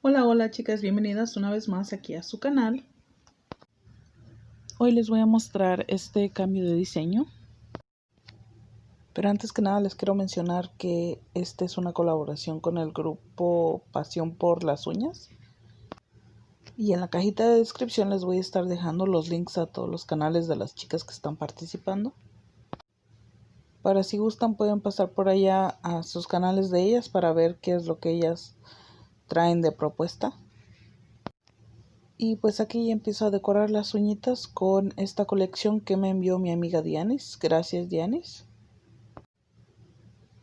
Hola chicas, bienvenidas una vez más aquí a su canal. Hoy les voy a mostrar este cambio de diseño. Pero antes que nada les quiero mencionar que esta es una colaboración con el grupo Pasión por las Uñas. Y en la cajita de descripción les voy a estar dejando los links a todos los canales de las chicas que están participando. Para si gustan pueden pasar por allá a sus canales de ellas para ver qué es lo que ellas traen de propuesta. Y pues aquí ya empiezo a decorar las uñitas con esta colección que me envió mi amiga Dianis. Gracias Dianis.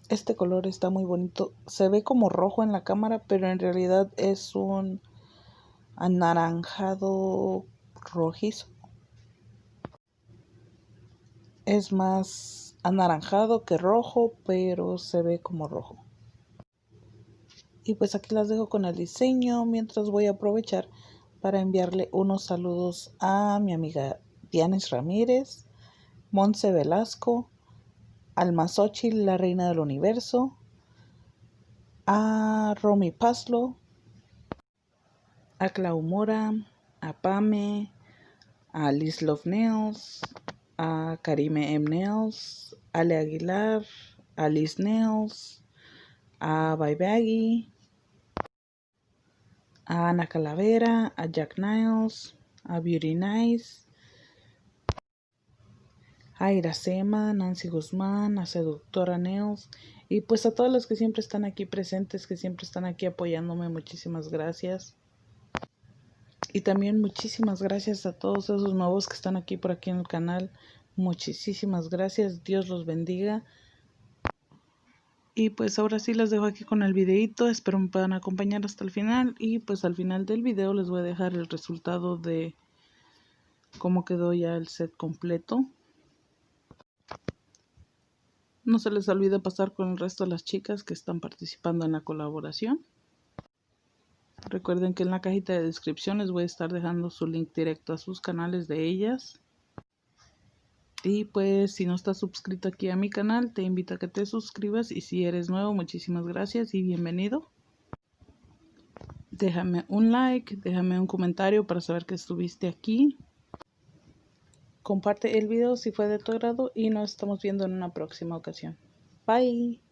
Este color está muy bonito. Se ve como rojo en la cámara, pero en realidad es un anaranjado rojizo. Es más anaranjado que rojo, pero se ve como rojo. Y pues aquí las dejo con el diseño mientras voy a aprovechar para enviarle unos saludos a mi amiga Dianis Ramírez, Monse Velasco, Alma Xochitl, la reina del universo, a Romy Paslo, a Clau Mora, a Pame, a Liz Love Nails, a Karime M. Nails, a Ale Aguilar, a Liz Nails, a Bye Baggy, a Ana Calavera, a Jack Niles, a Beauty Nice, a Iracema, Nancy Guzmán, a Seductora Nails y pues a todas las que siempre están aquí presentes, que siempre están aquí apoyándome, muchísimas gracias. Y también muchísimas gracias a todos esos nuevos que están aquí por aquí en el canal. Muchísimas gracias, Dios los bendiga. Y pues ahora sí las dejo aquí con el videito, espero me puedan acompañar hasta el final. Y pues al final del video les voy a dejar el resultado de cómo quedó ya el set completo. No se les olvide pasar con el resto de las chicas que están participando en la colaboración. Recuerden que en la cajita de descripción les voy a estar dejando su link directo a sus canales de ellas. Y pues si no estás suscrito aquí a mi canal, te invito a que te suscribas. Y si eres nuevo, muchísimas gracias y bienvenido. Déjame un like, déjame un comentario para saber que estuviste aquí. Comparte el video si fue de tu agrado y nos estamos viendo en una próxima ocasión. Bye.